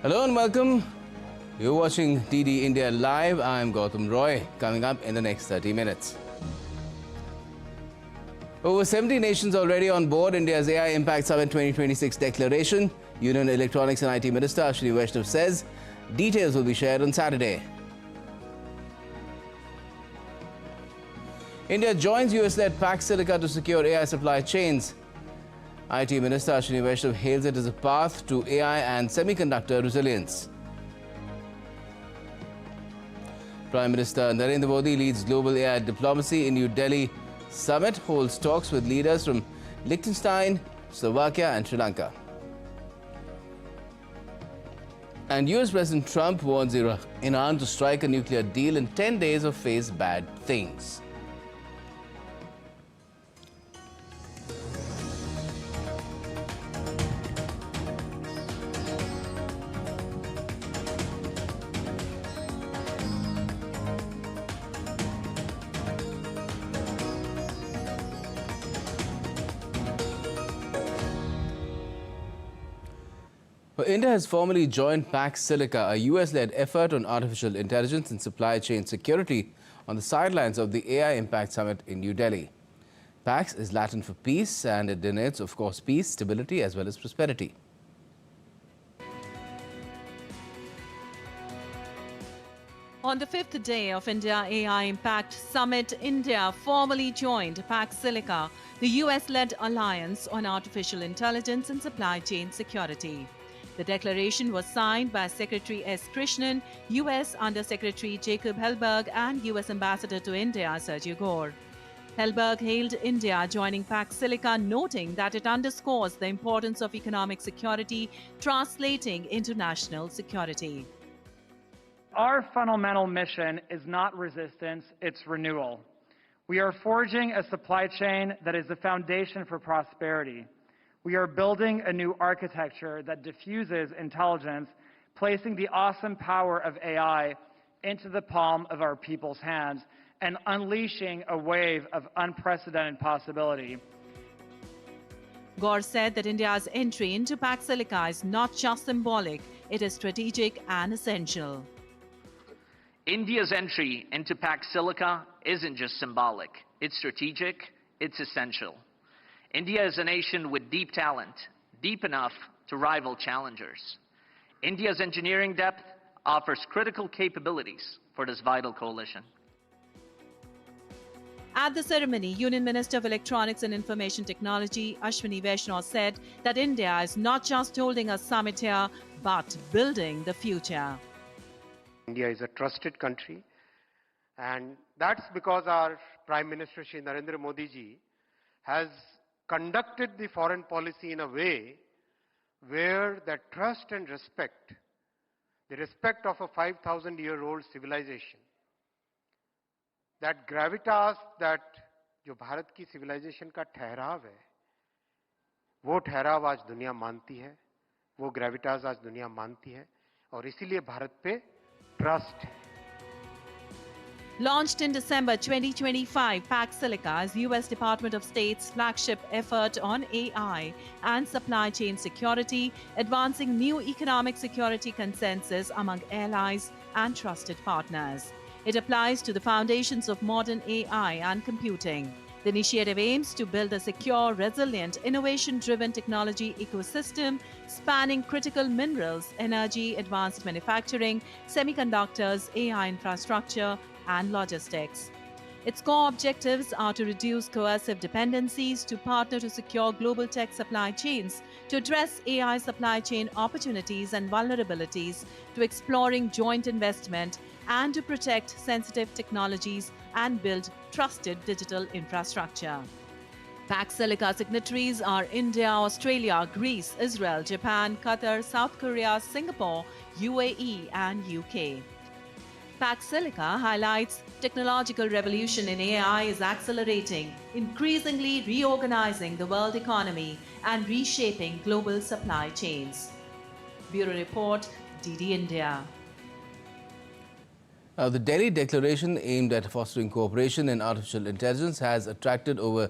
Hello and welcome. You're watching DD India Live. I'm Gautam Roy. Coming up in the next 30 minutes. Over 70 nations already on board India's AI Impact Summit 2026 declaration. Union Electronics and IT Minister Ashwini Vaishnaw says details will be shared on Saturday. India joins US-led PAX Silica to secure AI supply chains. IT Minister Ashwini Vaishnaw hails it as a path to AI and semiconductor resilience. Prime Minister Narendra Modi leads global AI diplomacy in New Delhi. Summit holds talks with leaders from Liechtenstein, Slovakia and Sri Lanka. And US President Trump warns Iran to strike a nuclear deal in 10 days or face bad things. India has formally joined PAX Silica, a US-led effort on artificial intelligence and supply chain security on the sidelines of the AI Impact Summit in New Delhi. PAX is Latin for peace, and it denotes, of course, peace, stability as well as prosperity. On the fifth day of India AI Impact Summit, India formally joined PAX Silica, the US-led alliance on artificial intelligence and supply chain security. The declaration was signed by Secretary S. Krishnan, US Under-Secretary Jacob Hellberg and US Ambassador to India Sergio Gore. Hellberg hailed India joining PAX Silica, noting that it underscores the importance of economic security translating into national security. Our fundamental mission is not resistance, it's renewal. We are forging a supply chain that is the foundation for prosperity. We are building a new architecture that diffuses intelligence, placing the awesome power of AI into the palm of our people's hands and unleashing a wave of unprecedented possibility. Gore said that India's entry into PAX Silica is not just symbolic, it is strategic and essential. India's entry into PAX Silica isn't just symbolic, it's strategic, it's essential. India is a nation with deep talent, deep enough to rival challengers. India's engineering depth offers critical capabilities for this vital coalition. At the ceremony, Union Minister of Electronics and Information Technology, Ashwini Vaishnaw, said that India is not just holding a summit here, but building the future. India is a trusted country, and that's because our Prime Minister Shri Narendra Modi ji has conducted the foreign policy in a way where the trust and respect, the respect of a 5,000-year-old civilization, that gravitas that जो भारत की civilization का ठहराव है, वो ठहराव आज दुनिया मानती है, वो gravitas आज दुनिया मानती है, और इसीलिए भारत पे trust है. Launched in December 2025, PAX Silica is US Department of State's flagship effort on AI and supply chain security, advancing new economic security consensus among allies and trusted partners. It applies to the foundations of modern AI and computing. The initiative aims to build a secure, resilient, innovation-driven technology ecosystem spanning critical minerals, energy, advanced manufacturing, semiconductors, AI infrastructure, and logistics. Its core objectives are to reduce coercive dependencies, to partner to secure global tech supply chains, to address AI supply chain opportunities and vulnerabilities, to exploring joint investment, and to protect sensitive technologies and build trusted digital infrastructure. PAX Silica signatories are India, Australia, Greece, Israel, Japan, Qatar, South Korea, Singapore, UAE, and UK. PAX Silica highlights technological revolution in AI is accelerating, increasingly reorganizing the world economy and reshaping global supply chains. Bureau Report, DD India. The Delhi Declaration aimed at fostering cooperation in artificial intelligence has attracted over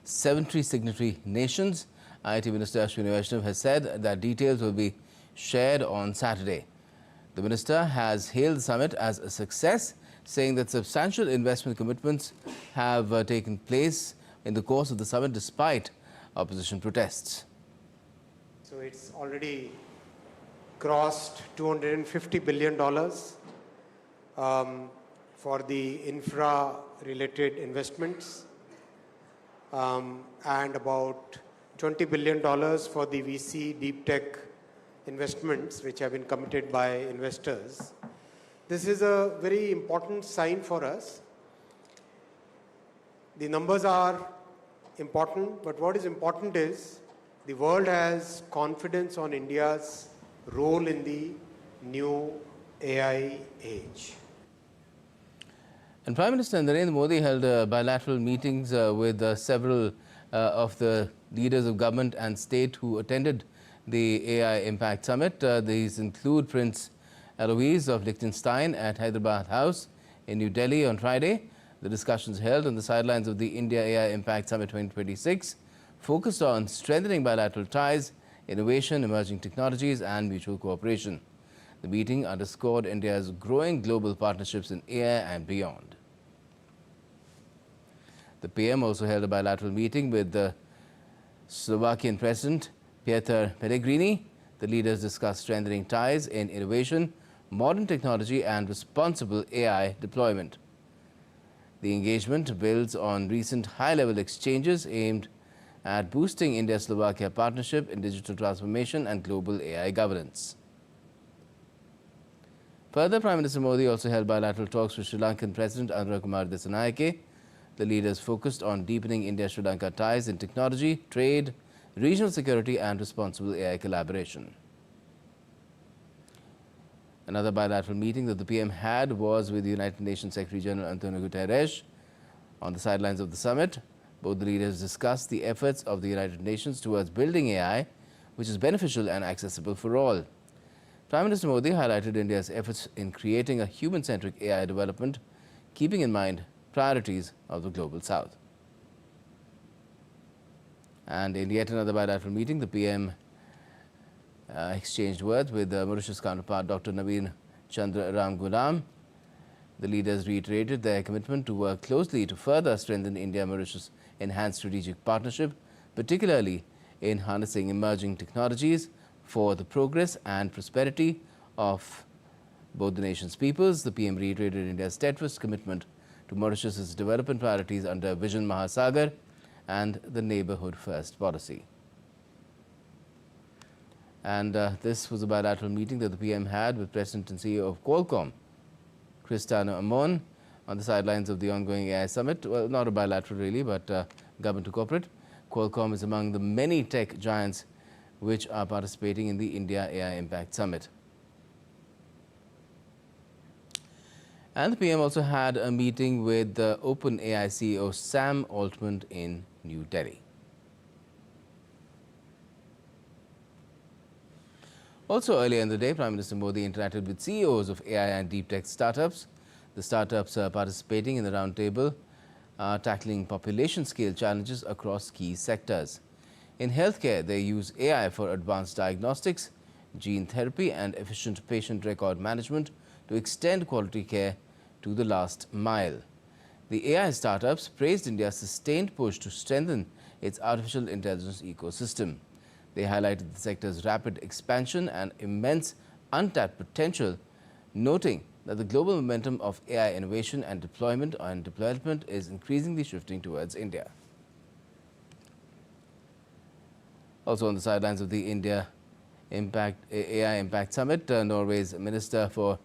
70 signatory nations. IT Minister Ashwini Vaishnaw has said that details will be shared on Saturday. The minister has hailed the summit as a success, saying that substantial investment commitments have taken place in the course of the summit despite opposition protests. So it's already crossed $250 billion for the infra-related investments and about $20 billion for the VC deep tech investments which have been committed by investors. This is a very important sign for us. The numbers are important, but what is important is the world has confidence on India's role in the new AI age. And Prime Minister Narendra Modi held bilateral meetings with several of the leaders of government and state who attended the AI Impact Summit. These include Prince Alois of Liechtenstein at Hyderabad House in New Delhi on Friday. The discussions held on the sidelines of the India AI Impact Summit 2026 focused on strengthening bilateral ties, innovation, emerging technologies and mutual cooperation. The meeting underscored India's growing global partnerships in AI and beyond. The PM also held a bilateral meeting with the Slovakian President Peter Pellegrini. The leaders discussed strengthening ties in innovation, modern technology and responsible AI deployment. The engagement builds on recent high-level exchanges aimed at boosting India-Slovakia partnership in digital transformation and global AI governance. Further, Prime Minister Modi also held bilateral talks with Sri Lankan President Anura Kumar Dissanayake. The leaders focused on deepening India-Sri Lanka ties in technology, trade, regional security and responsible AI collaboration. Another bilateral meeting that the PM had was with the United Nations Secretary General Antonio Guterres. On the sidelines of the summit, both the leaders discussed the efforts of the United Nations towards building AI, which is beneficial and accessible for all. Prime Minister Modi highlighted India's efforts in creating a human-centric AI development, keeping in mind priorities of the Global South. And in yet another bilateral meeting, the PM exchanged words with Mauritius counterpart Dr. Naveen Chandra Ram Ghulam. The leaders reiterated their commitment to work closely to further strengthen India-Mauritius enhanced strategic partnership, particularly in harnessing emerging technologies for the progress and prosperity of both the nation's peoples. The PM reiterated India's steadfast commitment to Mauritius's development priorities under Vision Mahasagar and the Neighbourhood First policy. And this was a bilateral meeting that the PM had with President and CEO of Qualcomm, Cristiano Amon, on the sidelines of the ongoing AI Summit. Well, not a bilateral really, but government to corporate. Qualcomm is among the many tech giants which are participating in the India AI Impact Summit. And the PM also had a meeting with the OpenAI CEO Sam Altman in New Delhi. Also earlier in the day, Prime Minister Modi interacted with CEOs of AI and deep tech startups. The startups participating in the roundtable are tackling population scale challenges across key sectors. In healthcare, they use AI for advanced diagnostics, gene therapy and efficient patient record management to extend quality care to the last mile. The AI startups praised India's sustained push to strengthen its artificial intelligence ecosystem. They highlighted the sector's rapid expansion and immense untapped potential, noting that the global momentum of AI innovation and deployment is increasingly shifting towards India. Also on the sidelines of the India AI Impact Summit, Norway's Minister for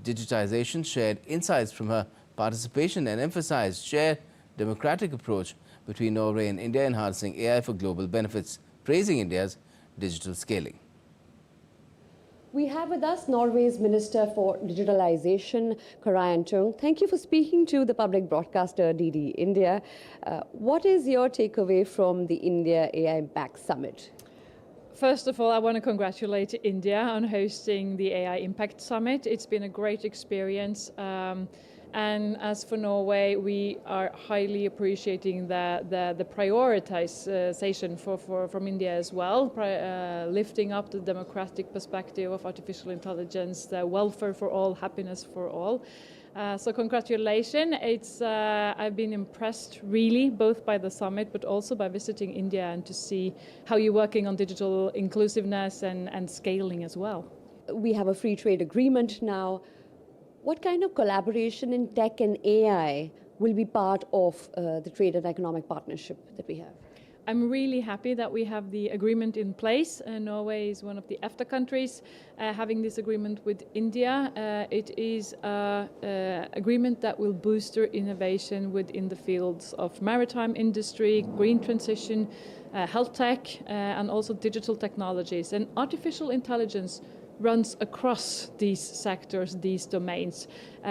Digitization shared insights from her participation and emphasized shared democratic approach between Norway and India in harnessing AI for global benefits, praising India's digital scaling. We have with us Norway's Minister for Digitalization, Karajan Tung. Thank you for speaking to the public broadcaster DD India. What is your takeaway from the India AI Impact Summit? First of all, I want to congratulate India on hosting the AI Impact Summit. It's been a great experience. And as for Norway, we are highly appreciating the prioritization from India as well, lifting up the democratic perspective of artificial intelligence, the welfare for all, happiness for all. So congratulations. I've been impressed really both by the summit but also by visiting India and to see how you're working on digital inclusiveness and scaling as well. We have a free trade agreement now. What kind of collaboration in tech and AI will be part of the trade and economic partnership that we have? I'm really happy that we have the agreement in place. Norway is one of the EFTA countries having this agreement with India. It is an agreement that will boost innovation within the fields of maritime industry, green transition, health tech, and also digital technologies. And artificial intelligence runs across these sectors, these domains.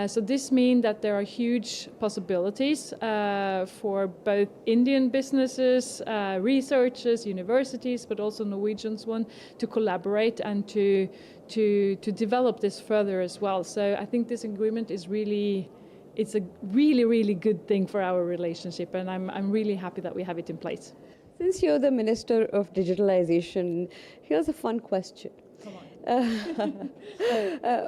So this means that there are huge possibilities for both Indian businesses, researchers, universities, but also Norwegians to collaborate and to develop this further as well. So I think this agreement is it's a really good thing for our relationship, and I'm really happy that we have it in place. Since you're the Minister of Digitalization, here's a fun question. Come on.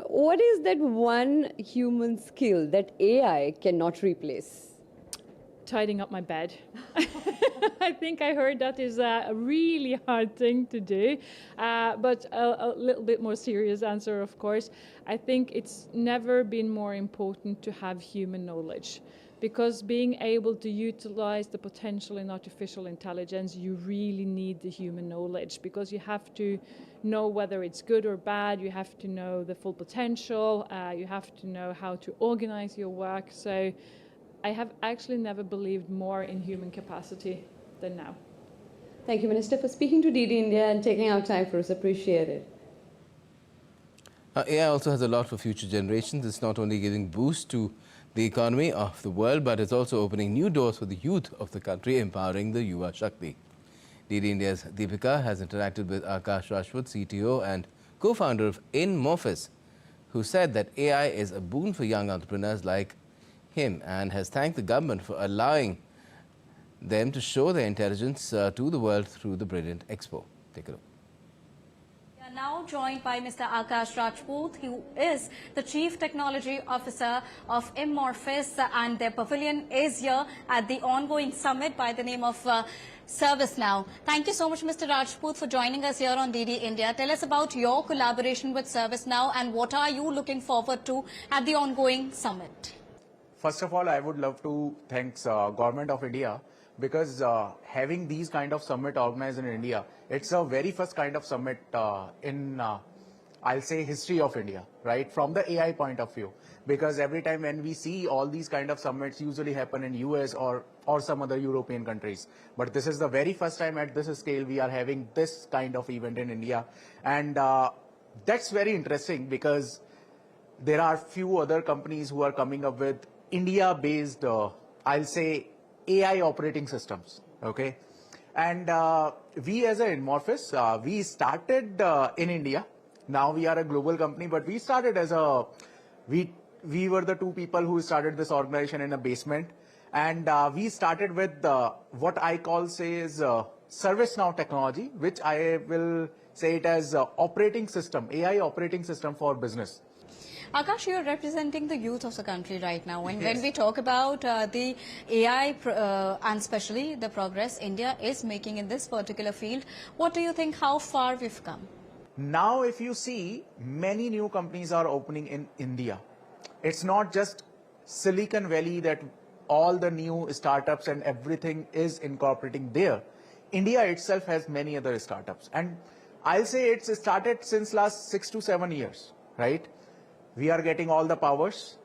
What is that one human skill that AI cannot replace? Tidying up my bed. I think I heard that is a really hard thing to do, but a little bit more serious answer, of course. I think it's never been more important to have human knowledge, because being able to utilize the potential in artificial intelligence, you really need the human knowledge, because you have to know whether it's good or bad, you have to know the full potential, you have to know how to organize your work. So I have actually never believed more in human capacity than now. Thank you, Minister, for speaking to DD India and taking out time for us. Appreciate it. AI also has a lot for future generations. It's not only giving boost to the economy of the world, but it's also opening new doors for the youth of the country, empowering the Yuva Shakti. DD India's Deepika has interacted with Akash Rajput, CTO and co-founder of Endorse, who said that AI is a boon for young entrepreneurs like him and has thanked the government for allowing them to show their intelligence to the world through the brilliant expo. Take a look. We are now joined by Mr. Akash Rajput, who is the Chief Technology Officer of Endorse, and their pavilion is here at the ongoing summit by the name of ServiceNow. Thank you so much, Mr. Rajput, for joining us here on DD India. Tell us about your collaboration with ServiceNow and what are you looking forward to at the ongoing summit? First of all, I would love to thank Government of India, because having these kind of summit organized in India, it's a very first kind of summit in, I'll say, history of India, right? From the AI point of view, because every time when we see all these kind of summits usually happen in US or some other European countries. But this is the very first time at this scale we are having this kind of event in India. And that's very interesting, because there are few other companies who are coming up with India-based, I'll say, AI operating systems, okay? And we as an Endorse, we started in India. Now we are a global company, but we started as we were the two people who started this organization in a basement. And we started with what I call, is ServiceNow technology, which I will say it as operating system, AI operating system for business. Akash, you're representing the youth of the country right now. And Yes. when we talk about the AI and especially the progress India is making in this particular field, what do you think, how far we've come? Now, if you see, many new companies are opening in India. It's not just Silicon Valley that all the new startups and everything is incorporating there. India itself has many other startups. And I'll say it's started since last 6 to 7 years, right? We are getting all the powers.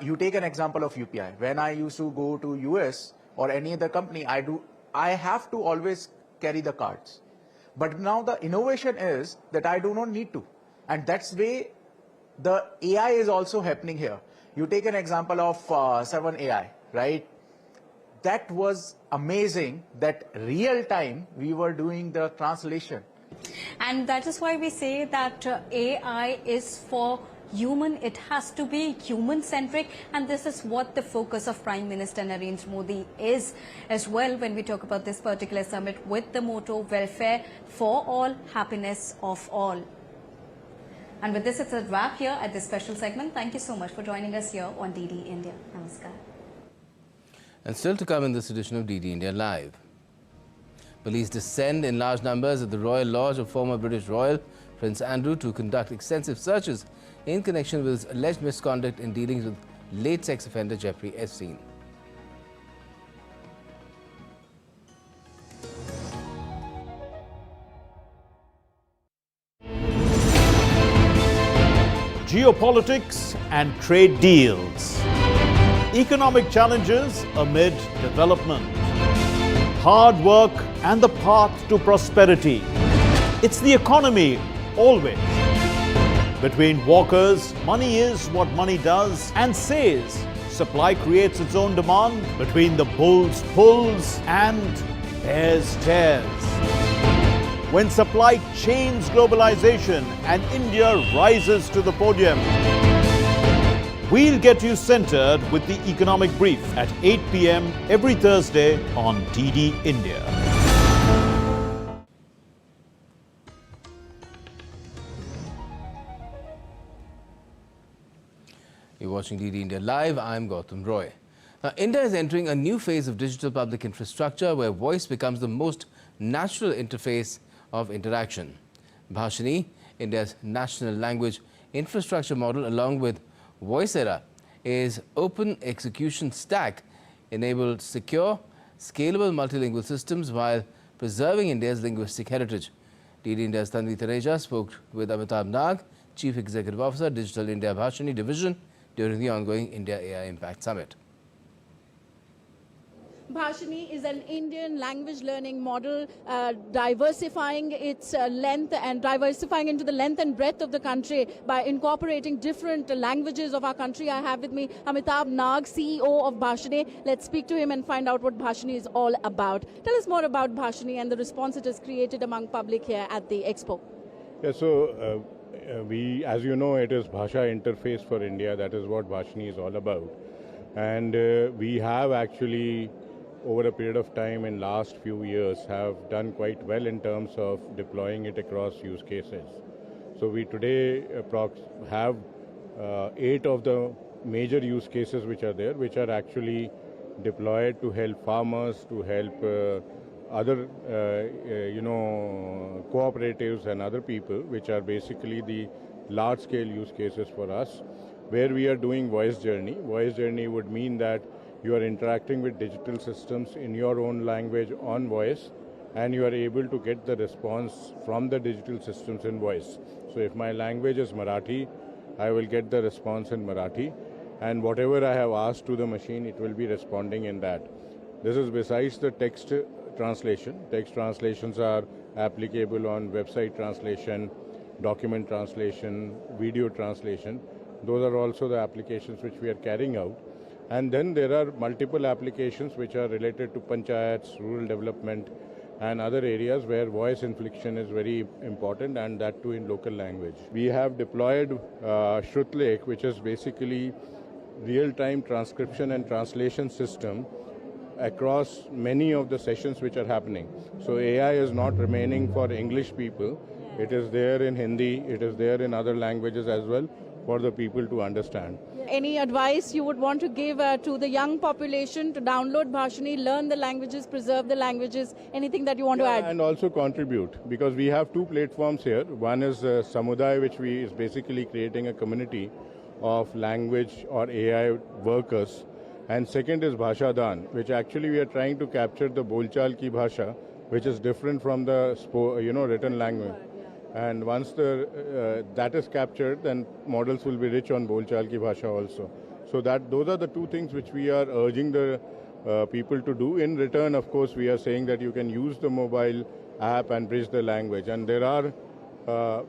You take an example of UPI. When I used to go to US or any other company, I have to always carry the cards. But now the innovation is that I do not need to. And that's way the AI is also happening here. You take an example of 7AI, right? That was amazing that real time we were doing the translation. And that is why we say that AI is for human, it has to be human-centric, and this is what the focus of Prime Minister Narendra Modi is as well when we talk about this particular summit, with the motto welfare for all, happiness of all. And with this, it's a wrap here at this special segment. Thank you so much for joining us here on DD India. Namaskar. And still to come in this edition of DD India Live. Police descend in large numbers at the Royal Lodge of former British Royal Prince Andrew to conduct extensive searches in connection with his alleged misconduct in dealings with late sex offender Jeffrey Epstein. Geopolitics and trade deals. Economic challenges amid development. Hard work and the path to prosperity. It's the economy, always. Between walkers, money is what money does and says. Supply creates its own demand. Between the bulls pulls and bears tears. When supply chains globalization and India rises to the podium. We'll get you centered with the economic brief at 8 p.m. every Thursday on DD India. You're watching DD India Live. I'm Gautam Roy. Now, India is entering a new phase of digital public infrastructure where voice becomes the most natural interface of interaction. Bhashini, India's national language infrastructure model, along with Voicera, is open execution stack, enabled secure, scalable multilingual systems while preserving India's linguistic heritage. DD India's Tanvi Taneja spoke with Amitabh Nag, Chief Executive Officer, Digital India Bhashini Division, during the ongoing India AI Impact Summit. Bhashini is an Indian language learning model, diversifying its length and diversifying into the length and breadth of the country by incorporating different languages of our country. I have with me Amitabh Nag, CEO of Bhashini. Let's speak to him and find out what Bhashini is all about. Tell us more about Bhashini and the response it has created among public here at the Expo. Yeah, so we, as you know, it is Bhasha Interface for India. That is what Bhashini is all about. And we have actually, over a period of time in last few years, have done quite well in terms of deploying it across use cases. So we today have 8 of the major use cases which are there, which are actually deployed to help farmers, to help other cooperatives and other people, which are basically the large scale use cases for us, where we are doing voice journey. Voice journey would mean that you are interacting with digital systems in your own language on voice, and you are able to get the response from the digital systems in voice. So if my language is Marathi, I will get the response in Marathi, and whatever I have asked to the machine, it will be responding in that. This is besides the text translation. Text translations are applicable on website translation, document translation, video translation. Those are also the applications which we are carrying out. And then there are multiple applications which are related to panchayats, rural development, and other areas where voice inflection is very important, and that too in local language. We have deployed Shrutlekh, which is basically real-time transcription and translation system across many of the sessions which are happening. So AI is not remaining for English people. It is there in Hindi, it is there in other languages as well for the people to understand. Any advice you would want to give to the young population to download Bhashini, learn the languages, preserve the languages, anything that you want to add? And also contribute, because we have 2 platforms here. One is Samuday, which is basically creating a community of language or AI workers. And second is Bhasha Dan, which actually we are trying to capture the Bolchal ki Bhasha, which is different from the written language. And once that is captured, then models will be rich on Bolchal ki Bhasha also. So those are the 2 things which we are urging the people to do. In return, of course, we are saying that you can use the mobile app and bridge the language. And there are a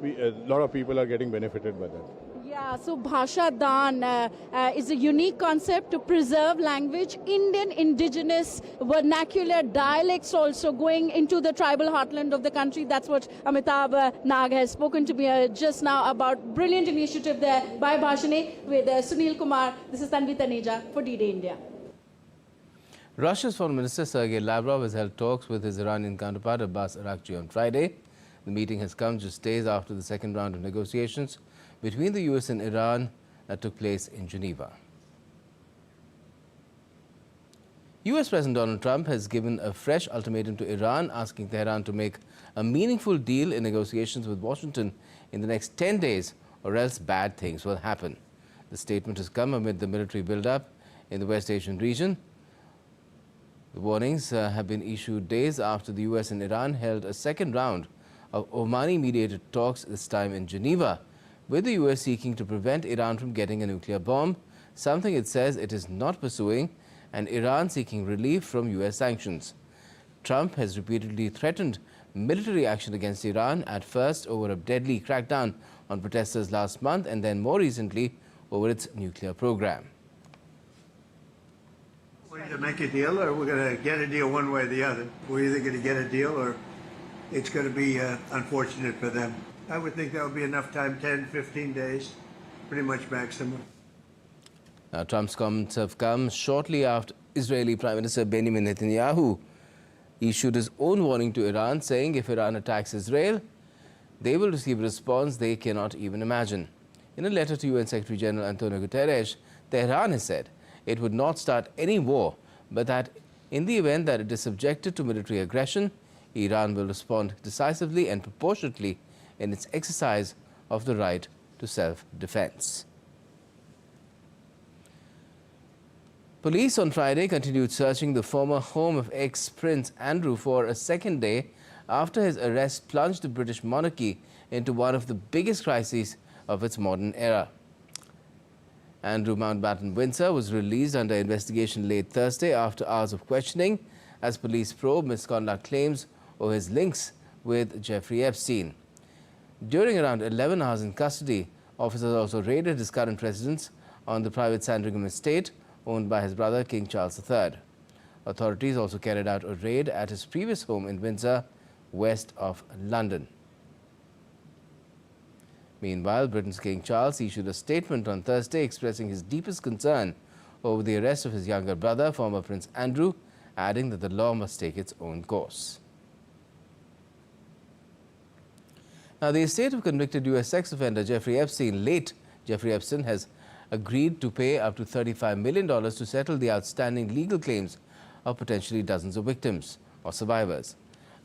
lot of people are getting benefited by that. Yeah, Yeah, so Bhasha Dan is a unique concept to preserve language, Indian indigenous vernacular dialects also going into the tribal heartland of the country. That's what Amitabh Nag has spoken to me just now about. Brilliant initiative there by Bhashani with Sunil Kumar. This is Tanvi Taneja for DD India. Russia's Foreign Minister Sergei Lavrov has held talks with his Iranian counterpart Abbas Araghchi on Friday. The meeting has come just days after the second round of negotiations between the US and Iran that took place in Geneva. US President Donald Trump has given a fresh ultimatum to Iran, asking Tehran to make a meaningful deal in negotiations with Washington in the next 10 days, or else bad things will happen. The statement has come amid the military build-up in the West Asian region. The warnings have been issued days after the US and Iran held a second round of Omani-mediated talks, this time in Geneva, with the US seeking to prevent Iran from getting a nuclear bomb, something it says it is not pursuing, and Iran seeking relief from US sanctions. Trump has repeatedly threatened military action against Iran, at first over a deadly crackdown on protesters last month, and then more recently over its nuclear program. We're going to make a deal, or we're going to get a deal one way or the other. We're either going to get a deal, or it's going to be unfortunate for them. I would think that would be enough time, 10, 15 days, pretty much maximum. Now, Trump's comments have come shortly after Israeli Prime Minister Benjamin Netanyahu issued his own warning to Iran, saying if Iran attacks Israel, they will receive a response they cannot even imagine. In a letter to UN Secretary General Antonio Guterres, Tehran has said it would not start any war, but that in the event that it is subjected to military aggression, Iran will respond decisively and proportionately in its exercise of the right to self-defense. Police on Friday continued searching the former home of ex-Prince Andrew for a second day after his arrest plunged the British monarchy into one of the biggest crises of its modern era. Andrew Mountbatten Windsor was released under investigation late Thursday after hours of questioning as police probe misconduct claims or his links with Jeffrey Epstein. During around 11 hours in custody, officers also raided his current residence on the private Sandringham estate owned by his brother King Charles III. Authorities also carried out a raid at his previous home in Windsor, west of London. Meanwhile, Britain's King Charles issued a statement on Thursday expressing his deepest concern over the arrest of his younger brother, former Prince Andrew, adding that the law must take its own course. Now, the estate of convicted US sex offender Jeffrey Epstein, late Jeffrey Epstein, has agreed to pay up to $35 million to settle the outstanding legal claims of potentially dozens of victims or survivors.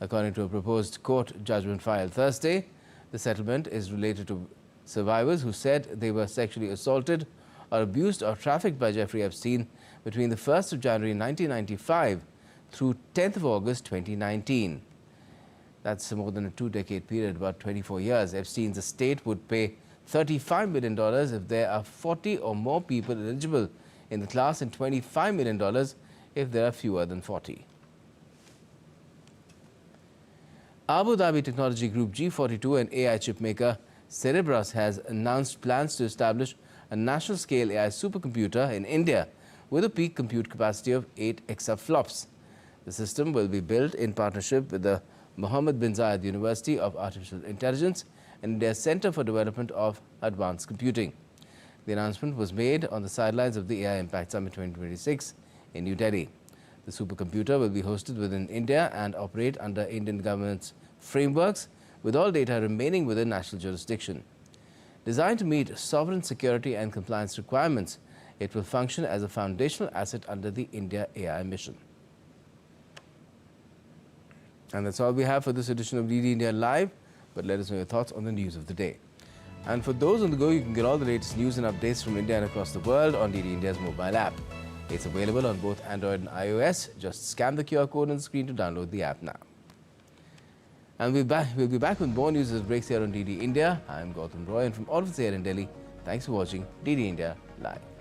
According to a proposed court judgment filed Thursday, the settlement is related to survivors who said they were sexually assaulted or abused or trafficked by Jeffrey Epstein between the 1st of January 1995 through 10th of August 2019. That's more than a two-decade period, about 24 years. Epstein's estate would pay $35 million if there are 40 or more people eligible in the class, and $25 million if there are fewer than 40. Abu Dhabi technology group G42 and AI chipmaker Cerebras has announced plans to establish a national-scale AI supercomputer in India with a peak compute capacity of 8 exaflops. The system will be built in partnership with the Mohammed bin Zayed University of Artificial Intelligence and India's Center for Development of Advanced Computing. The announcement was made on the sidelines of the AI Impact Summit 2026 in New Delhi. The supercomputer will be hosted within India and operate under Indian government's frameworks, with all data remaining within national jurisdiction. Designed to meet sovereign security and compliance requirements, it will function as a foundational asset under the India AI mission. And that's all we have for this edition of DD India Live, but let us know your thoughts on the news of the day. And for those on the go, you can get all the latest news and updates from India and across the world on DD India's mobile app. It's available on both Android and iOS. Just scan the QR code on the screen to download the app now. And we'll be back with more news as it breaks here on DD India. I'm Gautam Roy, and from all of us here in Delhi, thanks for watching DD India Live.